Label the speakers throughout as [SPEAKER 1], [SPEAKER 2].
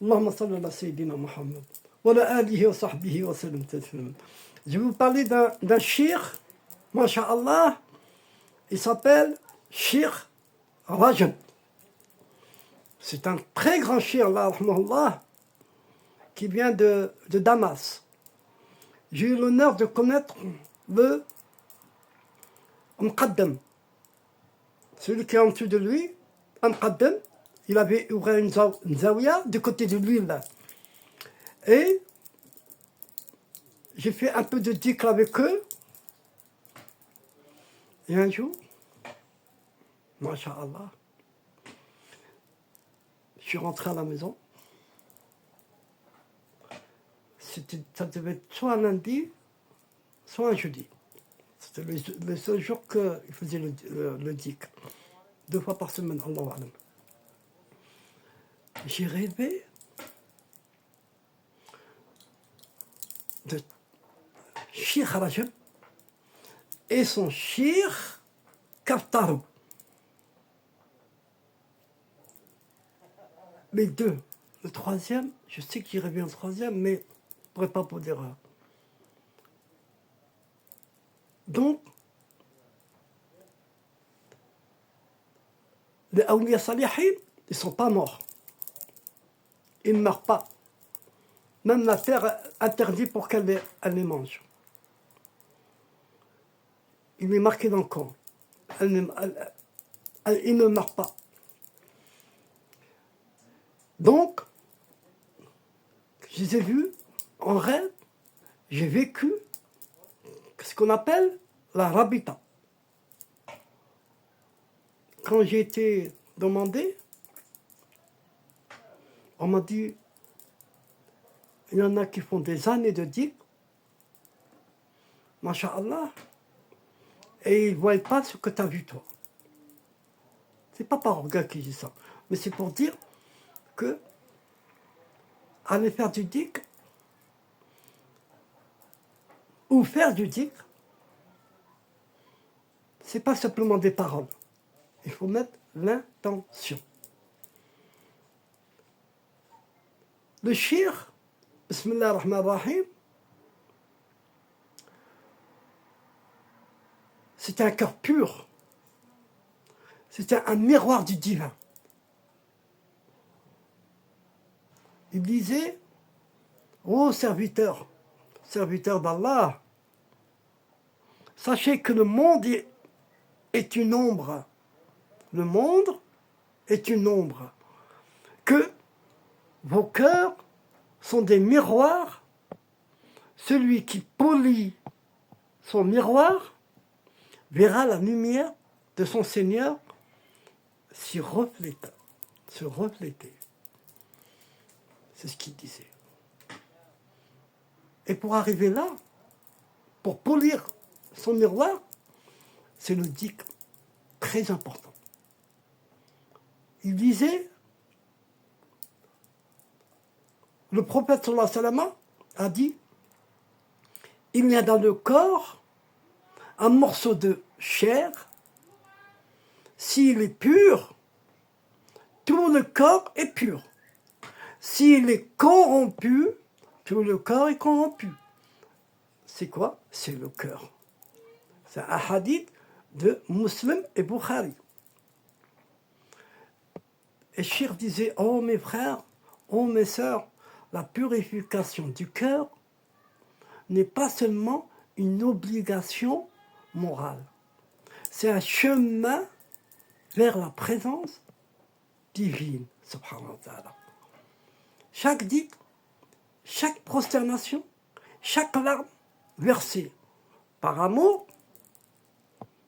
[SPEAKER 1] Allahumma salli ala Sayyidina Muhammad. Wa ala alihi wa sahbihi wa sallam taslima. Je vais vous parler d'un shir, masha'Allah. Il s'appelle Shir Rajab. C'est un très grand shir, Allah, qui vient de Damas. J'ai eu l'honneur de connaître le Muqaddam. Celui qui est en dessous de lui, Muqaddam, il avait ouvert une zawiya du côté de lui là. Et j'ai fait un peu de dhikr avec eux. Et un jour, masha'Allah, je suis rentré à la maison. Ça devait être soit un lundi, soit un jeudi. C'était le seul jour qu'il faisait le dhikr. 2 fois par semaine, Allahu Alam. J'ai rêvé de Shir Rajab et son Shir Kaftarou. Les deux. Le troisième, je sais qu'il revient au troisième, mais je ne pourrais pas pour dire. Donc, les Awliya Salihin, ils ne sont pas morts. Ils ne meurent pas. Même la terre interdit pour qu'elle les mange. Il est marqué dans le Coran. Ils ne meurent pas. Donc, je les ai vus en rêve. J'ai vécu ce qu'on appelle la rabita. Quand j'ai été demandé, on m'a dit, il y en a qui font des années de dhikr, masha'Allah, et ils ne voient pas ce que tu as vu toi. C'est pas par orgueil qui dit ça, mais c'est pour dire que aller faire du dhikr ou faire du dhikr, c'est pas simplement des paroles. Il faut mettre l'intention. Le shir, Bismillah ar-Rahman ar-Rahim, c'était un cœur pur. C'était un miroir du divin. Il disait, ô serviteurs d'Allah, sachez que le monde est une ombre. Le monde est une ombre. Que vos cœurs sont des miroirs. Celui qui polit son miroir verra la lumière de son Seigneur s'y refléter. Se refléter. C'est ce qu'il disait. Et pour arriver là, pour polir son miroir, c'est le dhikr très important. Il disait, le prophète sallallahu alayhi wa sallam a dit, il y a dans le corps un morceau de chair, s'il est pur, tout le corps est pur. S'il est corrompu, tout le corps est corrompu. C'est quoi? C'est le cœur. C'est un hadith de Muslim et Bukhari. Et Shir disait, oh mes frères, oh mes sœurs, la purification du cœur n'est pas seulement une obligation morale. C'est un chemin vers la présence divine, subhanahu wa ta'ala. Chaque dhikr, chaque prosternation, chaque larme versée par amour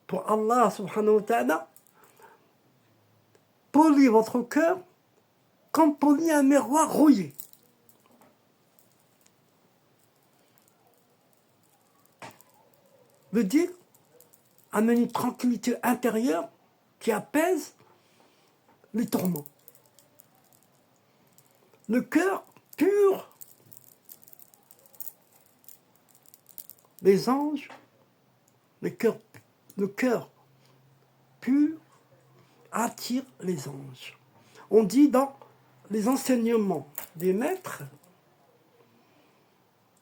[SPEAKER 1] pour Allah subhanahu wa ta'ala polit votre cœur comme polit un miroir rouillé. Le dhikr amène une tranquillité intérieure qui apaise les tourments. Le cœur pur, les anges, le cœur pur attire les anges. On dit dans les enseignements des maîtres,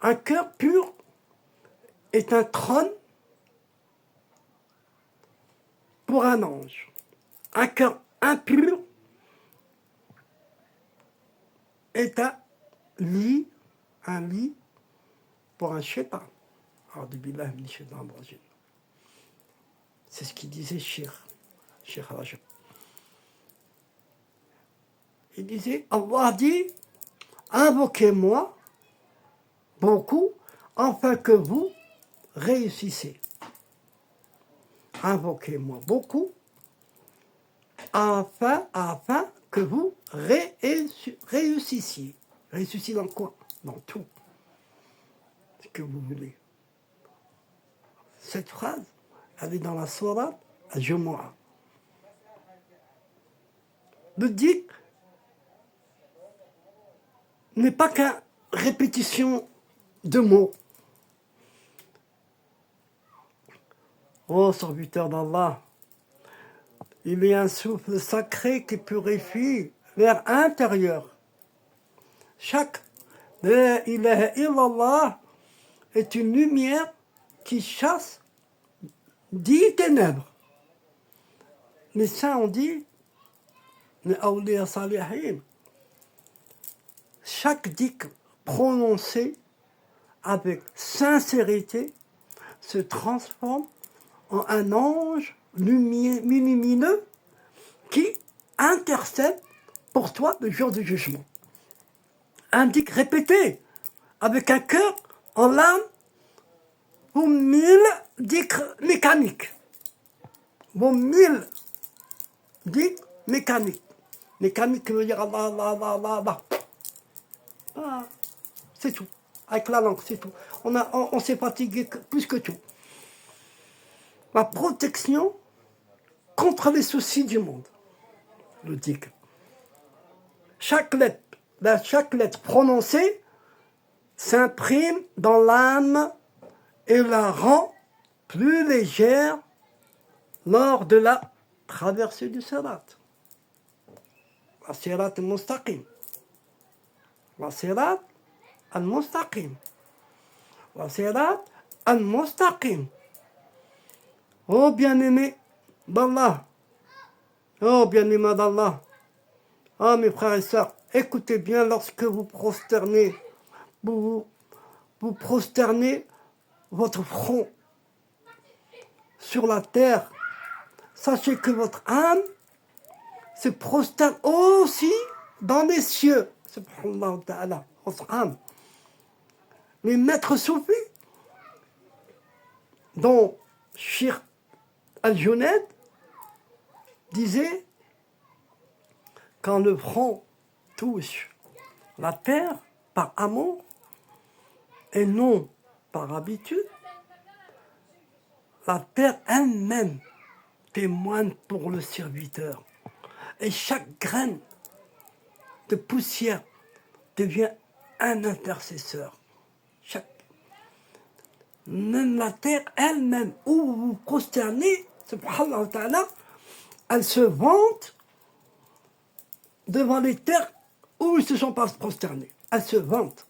[SPEAKER 1] un cœur pur est un trône pour un ange. Un cœur impur est un lit pour un shaitan. C'est ce qu'il disait Cheikh Rajab. Il disait, Allah dit, invoquez-moi beaucoup afin que vous réussissez. Invoquez-moi beaucoup afin que vous réussissiez. Réussissiez dans quoi? Dans tout ce que vous voulez. Cette phrase, elle est dans la sourate Al-Jumu'ah. Le dhikr n'est pas qu'une répétition de mots. Ô serviteur d'Allah, il y a un souffle sacré qui purifie l'air intérieur. Chaque La ilaha illallah est une lumière qui chasse 10 ténèbres. Les saints ont dit, les awliya salihin, chaque dhikr prononcé avec sincérité se transforme en un ange lumineux qui intercède pour toi le jour du jugement. Un dhikr répété avec un cœur en larmes ou 1000 dhikrs mécaniques. Ou 1000 dhikrs mécaniques. Mécanique veut dire Allah, Allah, Allah, Allah, Allah. Ah, c'est tout. Avec la langue, c'est tout. On s'est fatigué plus que tout. La protection contre les soucis du monde. Le dhikr. Chaque lettre prononcée s'imprime dans l'âme et la rend plus légère lors de la traversée du sirat. La sirat al-mustaqim. La sirat al-mustaqim. La sirat al-mustaqim. Oh bien-aimé d'Allah. Oh bien-aimé d'Allah. Ah mes frères et sœurs, écoutez bien lorsque vous prosternez, vous prosternez votre front sur la terre. Sachez que votre âme se prosterne aussi dans les cieux. Subhanallah ta'ala, votre âme. Les maîtres soufis, dont Cheikh Al-Junayd disait, quand le front touche la terre par amour et non par habitude, la terre elle-même témoigne pour le serviteur. Et chaque graine de poussière devient un intercesseur. Même la terre elle-même, où vous vous prosternez, subhanallah wa ta'ala, elle se vante devant les terres où ils ne se sont pas prosternés. Elle se vante.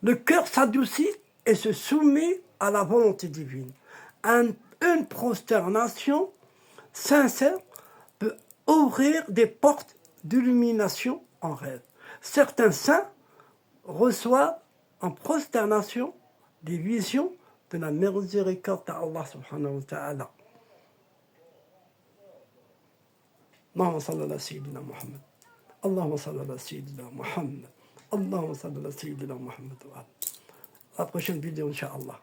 [SPEAKER 1] Le cœur s'adoucit et se soumet à la volonté divine. Une prosternation sincère peut ouvrir des portes d'illumination en rêve. Certains saints reçoivent en prosternation des visions de la miséricorde d'Allah subhanahu wa ta'ala. اللهم صل على سيدنا محمد اللهم صل على سيدنا محمد اللهم صل على سيدنا محمد. À la prochaine vidéo, Inch'Allah.